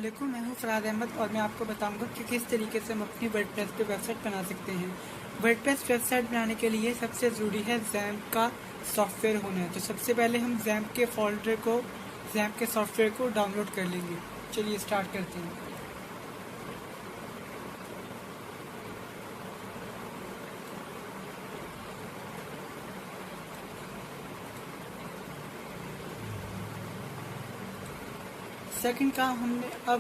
वालेकुम, मैं हूँ फराद अहमद और मैं आपको बताऊंगा कि किस तरीके से हम अपनी वर्डप्रेस पे वेबसाइट बना सकते हैं। वर्डप्रेस वेबसाइट बनाने के लिए सबसे ज़रूरी है ज़ैम्प का सॉफ्टवेयर होना। तो सबसे पहले हम ज़ैम्प के सॉफ्टवेयर को डाउनलोड कर लेंगे। चलिए स्टार्ट करते हैं। सेकंड काम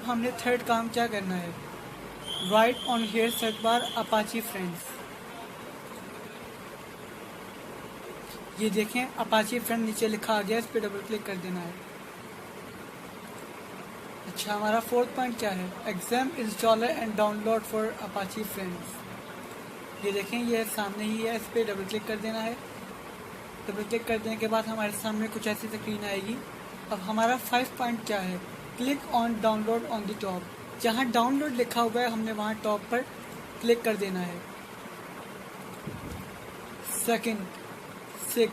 हमने थर्ड काम क्या करना है, write on here search bar Apache friends. ये देखें अपाची फ्रेंड नीचे लिखा आ गया, इस पर डबल क्लिक कर देना है। अच्छा, हमारा फोर्थ पॉइंट क्या है, exam installer and download for Apache friends. ये देखें ये सामने ही है, इस पर डबल क्लिक कर देना है। डबल क्लिक कर देने के बाद हमारे सामने कुछ ऐसी स्क्रीन आएगी। अब हमारा 5 पॉइंट क्या है, click on download on the top. जहाँ डाउनलोड लिखा हुआ है हमने वहाँ टॉप पर क्लिक कर देना है। Second 6,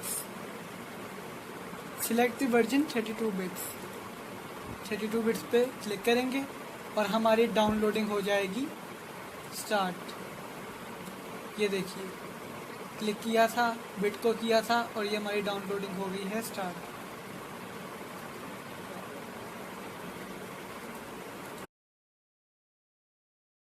select the version 32 bits. 32 bits पे क्लिक करेंगे और हमारी डाउनलोडिंग हो जाएगी स्टार्ट। ये देखिए क्लिक किया था, बिट को किया था और ये हमारी डाउनलोडिंग हो गई है स्टार्ट।